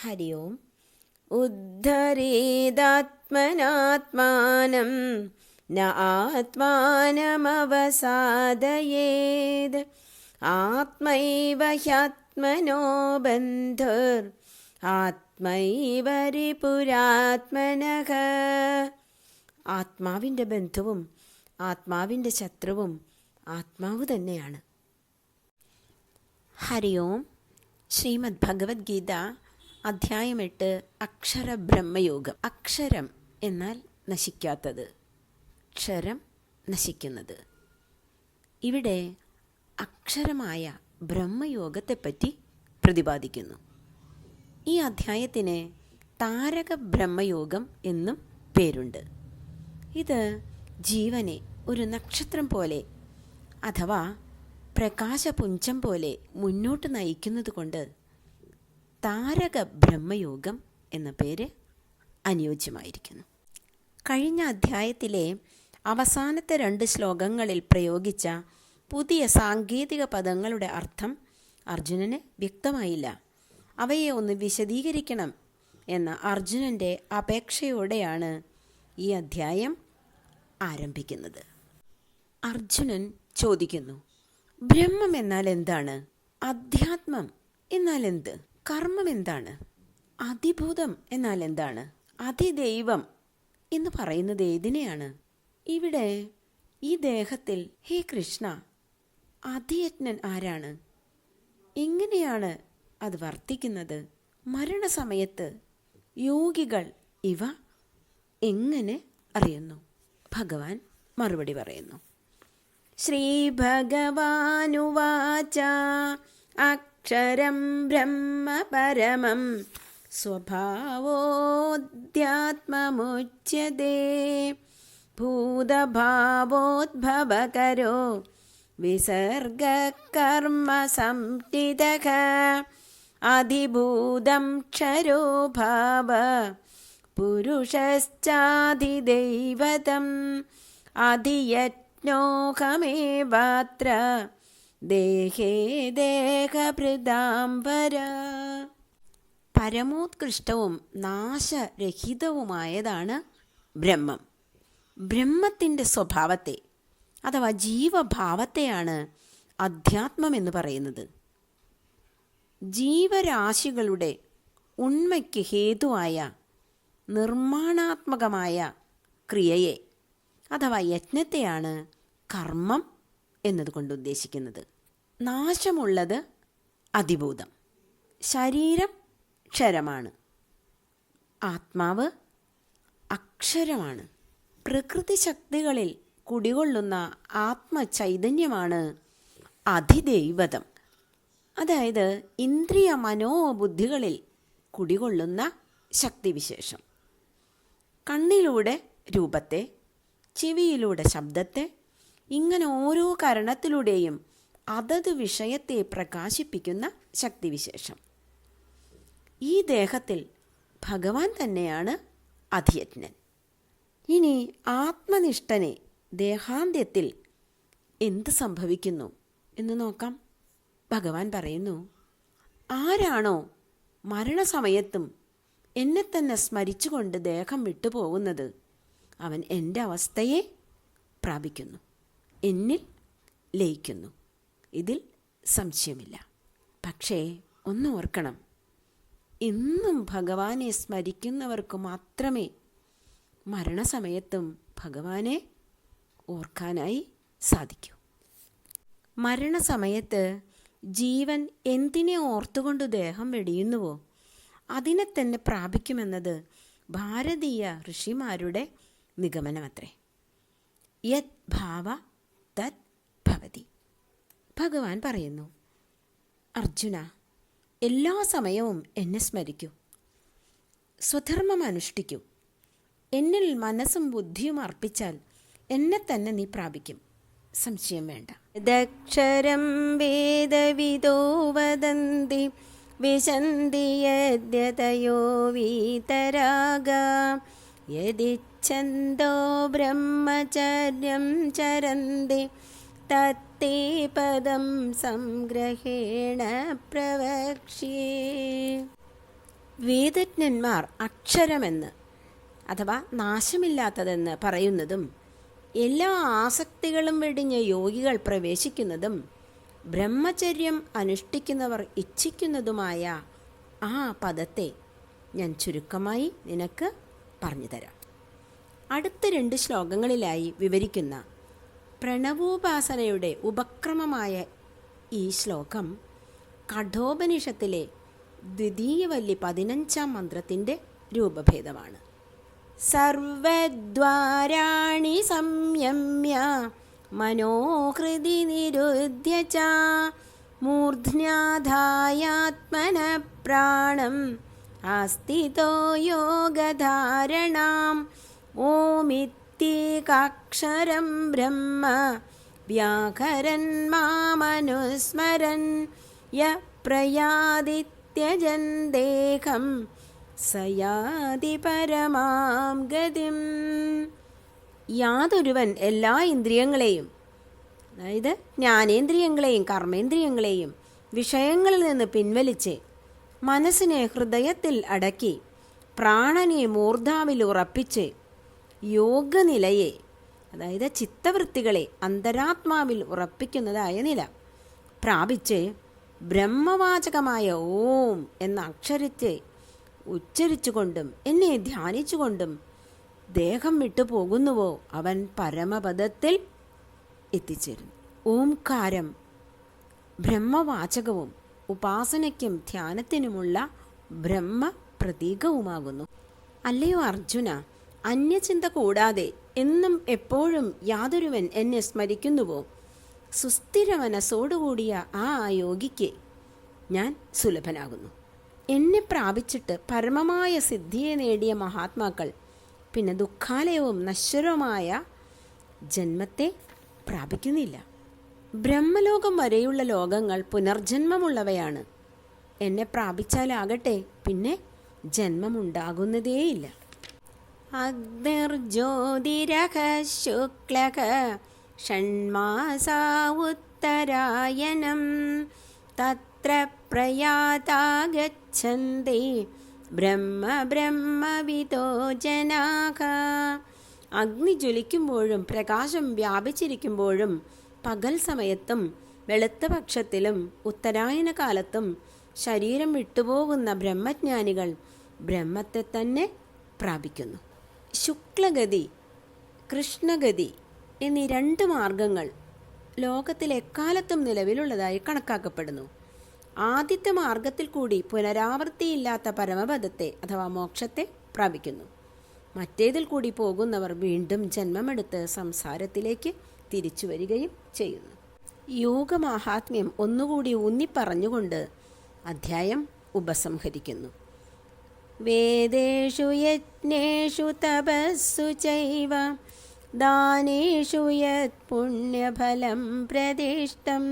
ഹരി ഓം. ഉദ്ധരേദാത്മനാത്മാനം ന ആത്മാനമവസാദയേത് ആത്മൈവ ഹ്യാത്മനോ ബന്ധുർ ആത്മൈവ റിപുരാത്മനഃ. ആത്മാവിൻ്റെ ബന്ധുവും ആത്മാവിൻ്റെ ശത്രുവും ആത്മാവ് തന്നെയാണ്. ഹരി ഓം. ശ്രീമദ് ഭഗവത്ഗീത അധ്യായം 8 അക്ഷരബ്രഹ്മയോഗം. അക്ഷരം എന്നാൽ നശിക്കാത്തത്, ക്ഷരം നശിക്കുന്നത്. ഇവിടെ അക്ഷരമായ ബ്രഹ്മയോഗത്തെപ്പറ്റി പ്രതിപാദിക്കുന്നു. ഈ അധ്യായത്തിന് താരക ബ്രഹ്മയോഗം എന്നും പേരുണ്ട്. ഇത് ജീവനെ ഒരു നക്ഷത്രം പോലെ അഥവാ പ്രകാശപുഞ്ചം പോലെ മുന്നോട്ട് നയിക്കുന്നത് കൊണ്ട് താരക ബ്രഹ്മയോഗം എന്ന പേര് അനുയോജ്യമായിരിക്കുന്നു. കഴിഞ്ഞ അധ്യായത്തിലെ അവസാനത്തെ 2 ശ്ലോകങ്ങളിൽ പ്രയോഗിച്ച പുതിയ സാങ്കേതിക പദങ്ങളുടെ അർത്ഥം അർജുനന് വ്യക്തമായില്ല. അവയെ ഒന്ന് വിശദീകരിക്കണം എന്ന അർജുനൻ്റെ അപേക്ഷയോടെയാണ് ഈ അധ്യായം ആരംഭിക്കുന്നത്. അർജുനൻ ചോദിക്കുന്നു, ബ്രഹ്മം എന്നാൽ എന്താണ്? അധ്യാത്മം എന്നാൽ എന്ത്? കർമ്മം എന്താണ്? അതിഭൂതം എന്നാൽ എന്താണ്? അതിദൈവം എന്ന് പറയുന്നത് ഏതിനെയാണ്? ഇവിടെ ഈ ദേഹത്തിൽ ഹേ കൃഷ്ണ, അതിയജ്ഞൻ ആരാണ്? എങ്ങനെയാണ് അത് വർത്തിക്കുന്നത്? മരണസമയത്ത് യോഗികൾ ഇവ എങ്ങനെ അറിയുന്നു? ഭഗവാൻ മറുപടി പറയുന്നു. ശ്രീ ഭഗവാനുവാച അക്ഷരം ബ്രഹ്മ പരമം സ്വഭാവോധ്യാത്മമുച്യതേ ഭൂതഭാവോദ്ഭവകരോ വിസർഗകർമ്മ സംസ്ഥിതഃ അധിഭൂതം ക്ഷരോ ഭാവ പുരുഷശ്ചാധിദൈവതം അധിയജ്ഞോഹമേവാത്ര ദേഹേ ദേഹഭൃതാംബര. പരമോത്കൃഷ്ടവും നാശരഹിതവുമായതാണ് ബ്രഹ്മം. ബ്രഹ്മത്തിൻ്റെ സ്വഭാവത്തെ അഥവാ ജീവഭാവത്തെയാണ് അധ്യാത്മം എന്ന് പറയുന്നത്. ജീവരാശികളുടെ ഉണ്മയ്ക്ക് ഹേതുവായ നിർമ്മാണാത്മകമായ ക്രിയയെ അഥവാ യജ്ഞത്തെയാണ് കർമ്മം എന്നതുകൊണ്ട് ഉദ്ദേശിക്കുന്നത്. നാശമുള്ളത് അതിഭൂതം, ശരീരം ക്ഷരമാണ്, ആത്മാവ് അക്ഷരമാണ്. പ്രകൃതി ശക്തികളിൽ കുടികൊള്ളുന്ന ആത്മചൈതന്യമാണ് അധിദൈവതം. അതായത് ഇന്ദ്രിയ മനോബുദ്ധികളിൽ കുടികൊള്ളുന്ന ശക്തിവിശേഷം. കണ്ണിലൂടെ രൂപത്തെ, ചെവിയിലൂടെ ശബ്ദത്തെ, ഇങ്ങനെ ഓരോ കരണത്തിലൂടെയും അതത് വിഷയത്തെ പ്രകാശിപ്പിക്കുന്ന ശക്തിവിശേഷം. ഈ ദേഹത്തിൽ ഭഗവാൻ തന്നെയാണ് അധിയജ്ഞൻ. ഇനി ആത്മനിഷ്ഠനെ ദേഹാന്ത്യത്തിൽ എന്ത് സംഭവിക്കുന്നു എന്ന് നോക്കാം. ഭഗവാൻ പറയുന്നു, ആരാണോ മരണസമയത്തും എന്നെ തന്നെ സ്മരിച്ചുകൊണ്ട് ദേഹം വിട്ടുപോകുന്നത് അവൻ എൻ്റെ അവസ്ഥയെ പ്രാപിക്കുന്നു, എന്നിൽ ലയിക്കുന്നു. ഇതിൽ സംശയമില്ല. പക്ഷേ ഒന്ന് ഓർക്കണം, എന്നും ഭഗവാനെ സ്മരിക്കുന്നവർക്ക് മാത്രമേ മരണസമയത്തും ഭഗവാനെ ഓർക്കാനായി സാധിക്കൂ. മരണസമയത്ത് ജീവൻ എന്തിനെ ഓർത്തുകൊണ്ട് ദേഹം വെടിയുന്നുവോ അതിനെ തന്നെ പ്രാപിക്കുമെന്നത് ഭാരതീയ ഋഷിമാരുടെ നിഗമനമത്രേ. യത് ഭാവ തത് ഭവതി. ഭഗവാൻ പറയുന്നു, അർജുന, എല്ലാ സമയവും എന്നെ സ്മരിക്കൂ, സ്വധർമ്മം അനുഷ്ഠിക്കൂ. എന്നിൽ മനസ്സും ബുദ്ധിയും അർപ്പിച്ചാൽ എന്നെ തന്നെ നീ പ്രാപിക്കും, സംശയം വേണ്ട. ദക്ഷരം വേദവിദോ വദന്തി വിശന്തി യദ്യതയോ വീതരാഗാ യദിച്ഛന്തോ ബ്രഹ്മചര്യം ചരന്തി തത്തേ പദം സംഗ്രഹേണ പ്രവക്ഷ്യേ. വേദജ്ഞന്മാർ അക്ഷരമെന്ന് അഥവാ നാശമില്ലാത്തതെന്ന് പറയുന്നതും എല്ലാ ആസക്തികളും വെടിഞ്ഞ് യോഗികൾ പ്രവേശിക്കുന്നതും ബ്രഹ്മചര്യം അനുഷ്ഠിക്കുന്നവർ ഇച്ഛിക്കുന്നതുമായ ആ പദത്തെ ഞാൻ ചുരുക്കമായി നിനക്ക് പറഞ്ഞു തരാം. അടുത്ത 2 ശ്ലോകങ്ങളിലായി വിവരിക്കുന്ന പ്രണവോപാസനയുടെ ഉപക്രമമായ ഈ ശ്ലോകം കഠോപനിഷത്തിലെ ദ്വിതീയവല്ലി 15-ാം മന്ത്രത്തിൻ്റെ രൂപഭേദമാണ്. സർവദ്വാരാണി സംയമ്യ മനോഹൃദി നിരുദ്ധ്യ ച മൂർധ്ന്യാധായാത്മന പ്രാണം ആസ്ഥിതോ യോഗധാരണാം ഓമിത്യേകാക്ഷരം ബ്രഹ്മ വ്യാകരൻ മാമനുസ്മരൻ യ പ്രയാദിത്യജൻ ദേഹം സയാതി പരമാം ഗതിം. യാതൊരുവൻ എല്ലാ ഇന്ദ്രിയങ്ങളെയും, അതായത് ജ്ഞാനേന്ദ്രിയങ്ങളെയും കർമ്മേന്ദ്രിയങ്ങളെയും വിഷയങ്ങളിൽ നിന്ന് പിൻവലിച്ച് മനസ്സിനെ ഹൃദയത്തിൽ അടക്കി പ്രാണനെ മൂർധാവിൽ ഉറപ്പിച്ച് യോഗനിലയെ, അതായത് ചിത്തവൃത്തികളെ അന്തരാത്മാവിൽ ഉറപ്പിക്കുന്നതായ നില പ്രാപിച്ച് ബ്രഹ്മവാചകമായ ഓം എന്ന അക്ഷരത്തെ ഉച്ചരിച്ചുകൊണ്ടും എന്നെ ധ്യാനിച്ചുകൊണ്ടും ദേഹം വിട്ടു പോകുന്നുവോ അവൻ പരമപദത്തിൽ എത്തിച്ചേരുന്നു. ഓംകാരം ബ്രഹ്മവാചകവും ഉപാസനയ്ക്കും ധ്യാനത്തിനുമുള്ള ബ്രഹ്മ പ്രതീകവുമാകുന്നു. അല്ലയോ അർജുന, അന്യചിന്ത കൂടാതെ എന്നും എപ്പോഴും യാതൊരുവൻ എന്നെ സ്മരിക്കുന്നുവോ സുസ്ഥിര മനസ്സോടുകൂടിയ ആ യോഗിക്ക് ഞാൻ സുലഭനാകുന്നു. എന്നെ പ്രാപിച്ചിട്ട് പരമമായ സിദ്ധിയെ നേടിയ മഹാത്മാക്കൾ പിന്നെ ദുഃഖാലയവും നശ്വരവുമായ ജന്മത്തെ പ്രാപിക്കുന്നില്ല. ബ്രഹ്മലോകം വരെയുള്ള ലോകങ്ങൾ പുനർജന്മമുള്ളവയാണ്. എന്നെ പ്രാപിച്ചാലാകട്ടെ പിന്നെ ജന്മമുണ്ടാകുന്നതേയില്ല. അഗ്നിർജ്യോതിരഃ ശുക്ലഃ ഷണ്മാസാ ഉത്തരായണം തത്ര പ്രയാതാ ഗച്ഛന്തി ബ്രഹ്മ ബ്രഹ്മവിദോ ജനാഃ. അഗ്നി ജ്വലിക്കുമ്പോഴും പ്രകാശം വ്യാപിച്ചിരിക്കുമ്പോഴും പകൽ സമയത്തും വെളുത്ത പക്ഷത്തിലും ഉത്തരായന കാലത്തും ശരീരം വിട്ടുപോകുന്ന ബ്രഹ്മജ്ഞാനികൾ ബ്രഹ്മത്തെ തന്നെ പ്രാപിക്കുന്നു. ശുക്ലഗതി, കൃഷ്ണഗതി എന്നീ 2 മാർഗങ്ങൾ ലോകത്തിൽ എക്കാലത്തും നിലവിലുള്ളതായി കണക്കാക്കപ്പെടുന്നു. ആദ്യത്തെ മാർഗത്തിൽ കൂടി പുനരാവൃത്തിയില്ലാത്ത പരമപദത്തെ അഥവാ മോക്ഷത്തെ പ്രാപിക്കുന്നു. മറ്റേതിൽ കൂടി പോകുന്നവർ വീണ്ടും ജന്മമെടുത്ത് സംസാരത്തിലേക്ക് തിരിച്ചു വരികയും ചെയ്യുന്നു. യോഗമാഹാത്മ്യം ഒന്നുകൂടി ഊന്നിപ്പറഞ്ഞുകൊണ്ട് അധ്യായം ഉപസംഹരിക്കുന്നു. വേദേഷു യജ്ഞേഷു തപസ്സു ചൈവ ദാനേഷു യത് പുണ്യഫലം പ്രതിഷ്ഠം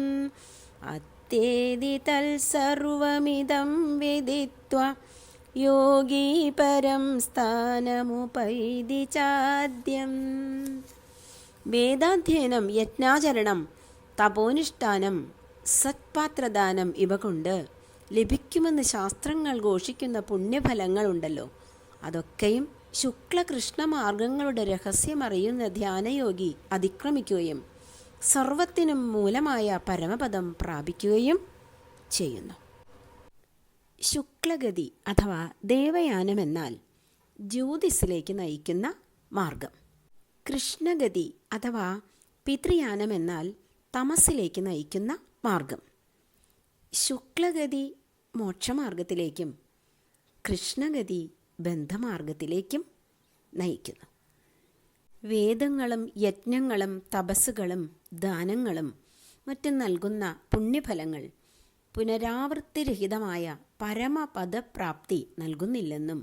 അത്യേതി തൽസർവമിദം വിദിത്വാ യോഗീ പരം സ്ഥാനമുപൈതി ചാദ്യം. വേദാധ്യയനം, യജ്ഞാചരണം, തപോനുഷ്ഠാനം, സത്പാത്രദാനം ഇവ കൊണ്ട് ലഭിക്കുമെന്ന് ശാസ്ത്രങ്ങൾ ഘോഷിക്കുന്ന പുണ്യഫലങ്ങളുണ്ടല്ലോ, അതൊക്കെയും ശുക്ലകൃഷ്ണ മാർഗങ്ങളുടെ രഹസ്യമറിയുന്ന ധ്യാനയോഗി അതിക്രമിക്കുകയും സർവത്തിനും മൂലമായ പരമപദം പ്രാപിക്കുകയും ചെയ്യുന്നു. ശുക്ലഗതി അഥവാ ദേവയാനം എന്നാൽ ജ്യോതിസിലേക്ക് നയിക്കുന്ന മാർഗം. കൃഷ്ണഗതി അഥവാ പിതൃയാനം എന്നാൽ തമസിലേക്ക് നയിക്കുന്ന മാർഗം. ശുക്ലഗതി മോക്ഷമാർഗത്തിലേക്കും കൃഷ്ണഗതി ബന്ധമാർഗത്തിലേക്കും നയിക്കുന്നു. വേദങ്ങളും യജ്ഞങ്ങളും തപസ്സുകളും ദാനങ്ങളും മറ്റും നൽകുന്ന പുണ്യഫലങ്ങൾ പുനരാവൃത്തിരഹിതമായ പരമപദപ്രാപ്തി നൽകുന്നില്ലെന്നും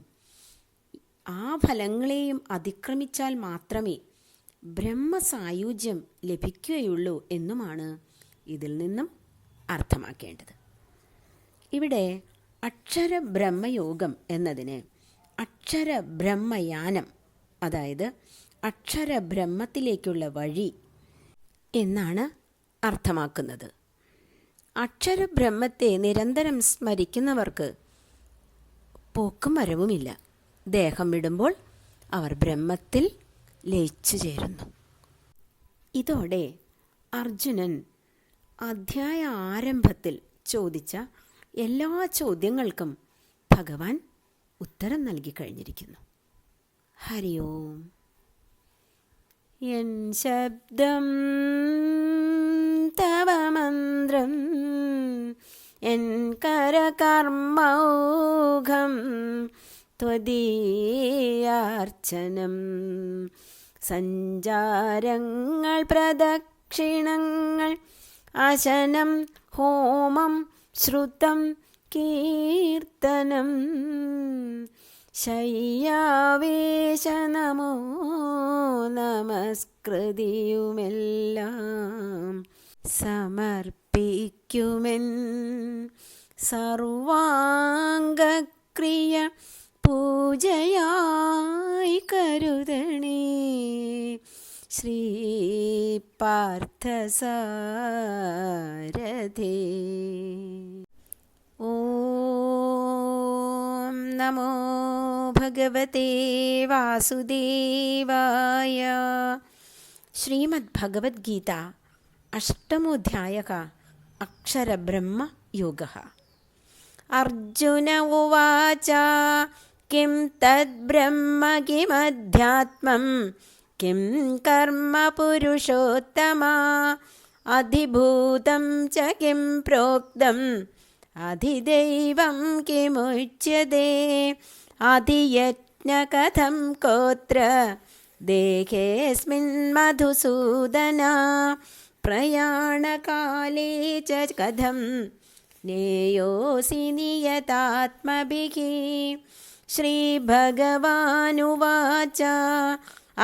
ആ ഫലങ്ങളെയും അതിക്രമിച്ചാൽ മാത്രമേ ബ്രഹ്മസായുജ്യം ലഭിക്കുകയുള്ളൂ എന്നുമാണ് ഇതിൽ നിന്നും അർത്ഥമാക്കേണ്ടത്. ഇവിടെ അക്ഷരബ്രഹ്മയോഗം എന്നതിന് അക്ഷരബ്രഹ്മയാനം, അതായത് അക്ഷരബ്രഹ്മത്തിലേക്കുള്ള വഴി എന്നാണ് അർത്ഥമാക്കുന്നത്. അക്ഷരബ്രഹ്മത്തെ നിരന്തരം സ്മരിക്കുന്നവർക്ക് പോക്കും വരവുമില്ല. ദേഹം വിടുമ്പോൾ അവർ ബ്രഹ്മത്തിൽ ലയിച്ചു ചേരുന്നു. ഇതോടെ അർജുനൻ അധ്യായ ആരംഭത്തിൽ ചോദിച്ച എല്ലാ ചോദ്യങ്ങൾക്കും ഭഗവാൻ ഉത്തരം നൽകി കഴിഞ്ഞിരിക്കുന്നു. ഹരി ഓം. യൻ ശബ്ദം തവ മന്ത്രം എൻ കരകർമ്മൗഘം ത്വദീയാർച്ചനം സഞ്ചാരങ്ങൾ പ്രദക്ഷിണങ്ങൾ അശനം ഹോമം ശ്രുതം കീർത്തനം ശയ്യാവേശനമോ നമസ്കൃതിയുമെല്ലാം സമർപ്പിക്കുമെൻ സർവാംഗക്രിയ പൂജയായി കരുതണേ ശ്രീ പാർത്ഥസാരഥേ. ഓം നമോ ഭഗവതേ വാസുദേവായ. ശ്രീമദ് ഭഗവത്ഗീത അഷ്ടമോധ്യായഃ അക്ഷരബ്രഹ്മയോഗഃ. അർജുന ഉവാച കിം തദ്ബ്രഹ്മ കിമധ്യാത്മം കിം കർമ്മ പുരുഷോത്തമാ അധിഭൂതം ച കിം പ്രോക്തം അധിദൈവം കിമുച്യതേ അധിയജ്ഞ കഥം കോത്ര ദേഹേസ്മിൻ മധുസൂദന പ്രയാണകാലേ ച കഥം നേയോസി നിയതാത്മഭിഃ. ശ്രീഭഗവാനുവാച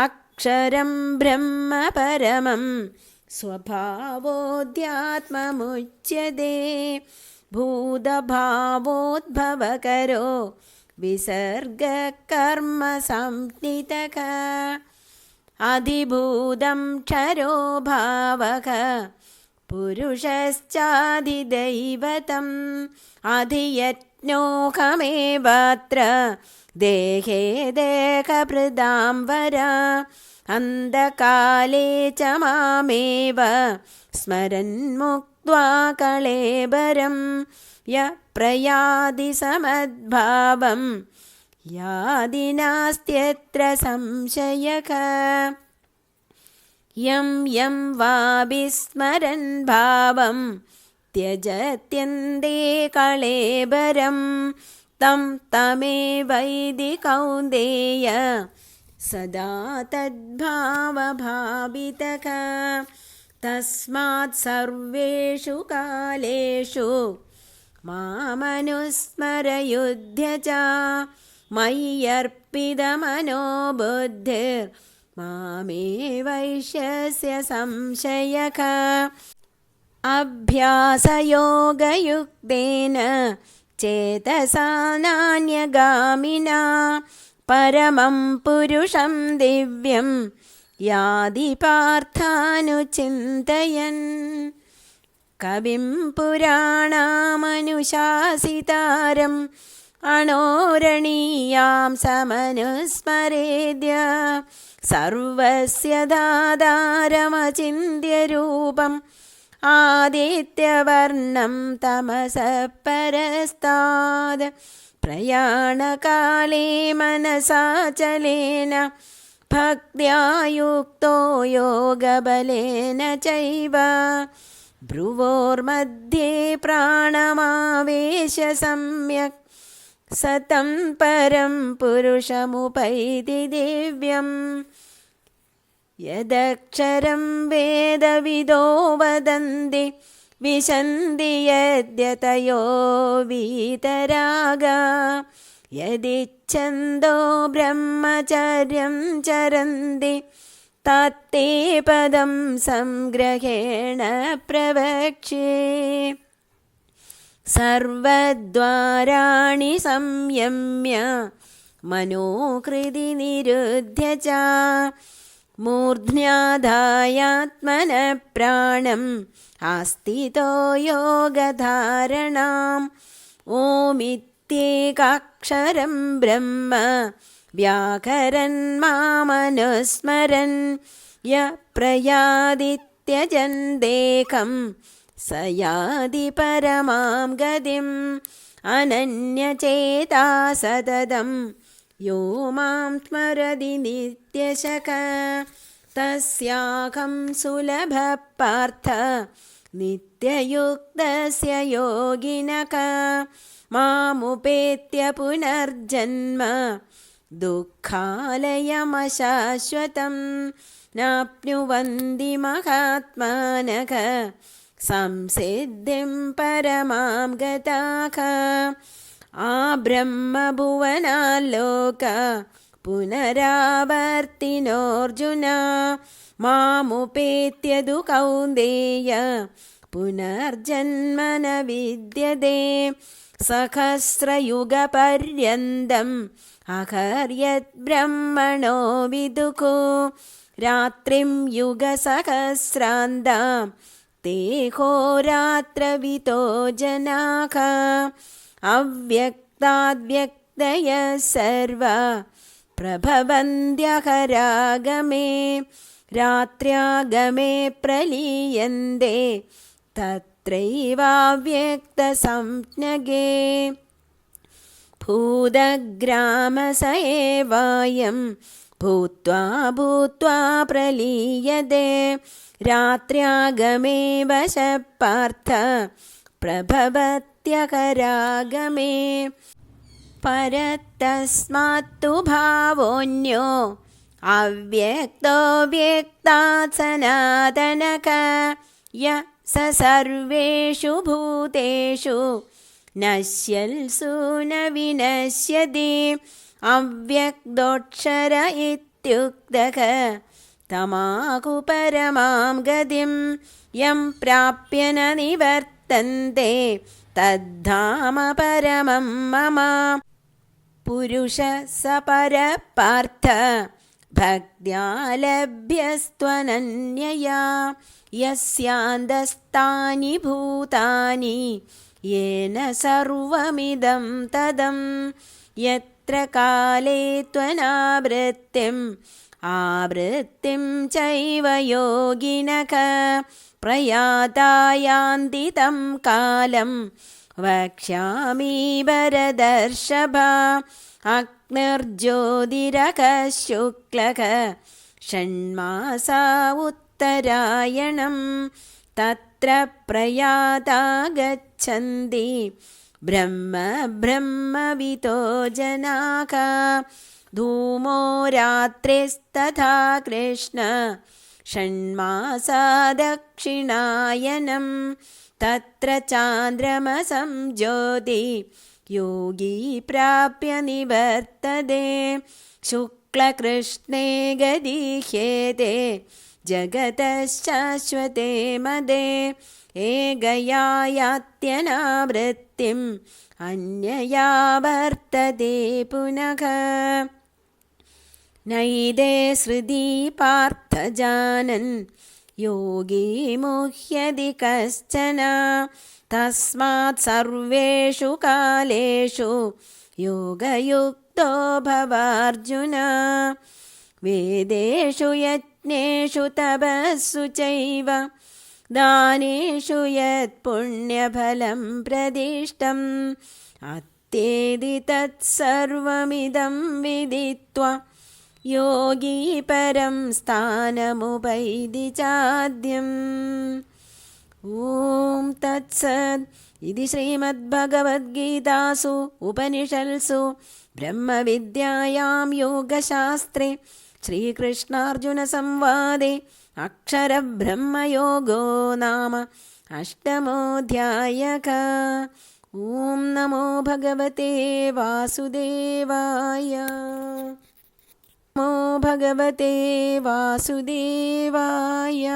അക്ഷരം ബ്രഹ്മ പരമം സ്വഭാവോധ്യാത്മമുച്യതേ ഭൂതഭാവോദ്ഭവകരോ വിസർഗകർമ്മ സംജ്ഞിതഃ അധിഭൂതം ക്ഷരോ ഭാവഃ പുരുഷശ്ചാധിദൈവതം അധിയജ്ഞോഹമേവാത്ര ദേഹേ ദേഹഭൃതാം വര അന്ധകാലേ ച മാമേവ സ്മരൻ മുക്ത്വാ കളേബരം യ പ്രയാതി സമദ്ഭാവം യാതി നാസ്ത്യത്ര സംശയഃ. യം യം വാഭിസ്മരൻ ഭാവം ത്യജത്യന്തേ കളേബരം തം തമേവൈതി കൗന്ദേയ സദാ തദ്ഭാവഭാവിതഃ. തസ്മാത് സർവേഷു കാലേഷു മാമനുസ്മരയുധ്യ ച മയ്യർപ്പിതമനോ ബുദ്ധിർ മാമേ വൈശ്യസ്യ സംശയഃ. അഭ്യാസയോഗയുക്തേന ചേതസാ നാന്യഗാമിനാ പരമം പുരുഷം ദിവ്യം യാതി പാർത്ഥാനുചിന്തയൻ. കവിം പുരാണാമനുശാസിതാരം അണോരണീയാം സമനുസ്മരേദ്യ സർവസ്യ ദാതാരമചിന്യരൂപം ആദിത്യവർണം തമസഃ പരസ്താദ് പ്രയാണകാലേ മനസാചലേന ഭക്ത്യാ യുക്തോ യോഗബലേന ചൈവ ഭ്രുവോർമധ്യേ പ്രാണമാവേശ്യ സമ്യക് സതം പരം പുരുഷമുപൈതി ദിവ്യം. യദക്ഷരം വേദവിദോ വദന്തി വിശന്തി യദ്യതയോ വീതരാഗ യദിച്ഛന്തോ ബ്രഹ്മചര്യം ചരന്തി തത്തേ പദം സംഗ്രഹേണ പ്രവക്ഷ്യേ. സർവദ്വാരാണി സംയമ്യ മനോകൃതി നിരുധ്യ ച മൂർധ്ന്യാധായാത്മനഃ പ്രാണം ആസ്ഥിതോ യോഗധാരണാം ഓമിത്യേതദുച്ചാര്യ प्रत्येकाक्षरं ब्रह्म व्याकरन् मामनुस्मरन् य प्रयादित्यजन् देकं स याति परमां गतिम् अनन्यचेता सततं यो मां स्मरति नित्यशः तस्याहं सुलभः पार्थ नित्ययुक्तस्य योगिनः मामुपेत्य पुनर्जन्म दुःखालयमशाश्वतं नाप्नुवन्ति महात्मानः संसिद्धिं परमां गताः आब्रह्मभुवनाल्लोका पुनरावर्तिनोऽर्जुन मामुपेत्य तु कौन्तेय पुनर्जन्म न विद्यते सहस्रयुगपर्यन्तम् अहर्यद्ब्रह्मणो विदुः रात्रिं युगसहस्रान्तां ते होरात्रवितो जनाः अव्यक्ताद्व्यक्तयः सर्वा प्रभवन्त्यहरागमे रात्र्यागमे प्रलीयन्ते तत्रैवाव्यक्तसंज्ञके भूतग्रामस एवायं भूत्वा भूत्वा प्रलीयते रात्र्यागमे वशः पार्थ प्रभवत्यहरागमे परतस्मात्तु भावोऽन्यो अव्यक्तो व्यक्तात् सनातनः य स सर्वेषु भूतेषु नश्यल्सु न विनश्यति अव्यक्तोऽक्षर इत्युक्तः तमाहु परमां गतिं यं प्राप्य न निवर्तन्ते तद्धाम परमं मम पुरुषः स परः पार्थ भक्त्या लभ्यस्त्वनन्यया यस्यान्तस्तानि भूतानि येन सर्वमिदं तदं यत्र काले त्वनावृत्तिम् आवृत्तिं चैव योगिनः प्रयाता यान्ति तं कालं वक्ष्यामि भरतर्षभ अग्निर्ज्योतिरकः शुक्लः षण्मासा उत्तरायणं तत्र प्रयाता गच्छन्ति ब्रह्मवितो जनाः धूमो रात्रिस्तथा कृष्ण षण्मासा दक्षिणायनं तत्र चान्द्रमसं ज्योति योगी प्राप्य निवर्तते शुक्लकृष्णे गदिह्येते जगतश्शाश्वते मदे एकया यात्यनावृत्तिम् अन्यया वर्तते पुनः नैदे श्रुति पार्थ जानन् योगी मुह्यति कश्चन तस्मात् सर्वेषु कालेषु योगयुक्तो भवार्जुन वेदेषु यज्ञेषु तपस्सु चैव दानेषु यत् पुण्यफलं प्रदिष्टम् अत्येति तत्सर्वमिदं विदित्वा योगी परं स्थानमुपैति चाद्यम् ॐ तत्सत् इति श्रीमद्भगवद्गीतासु उपनिषत्सु ब्रह्मविद्यायां योगशास्त्रे श्रीकृष्णार्जुनसंवादे अक्षरब्रह्मयोगो नाम अष्टमोऽध्यायः। ॐ नमो भगवते वासुदेवाय। नमो भगवते वासुदेवाय।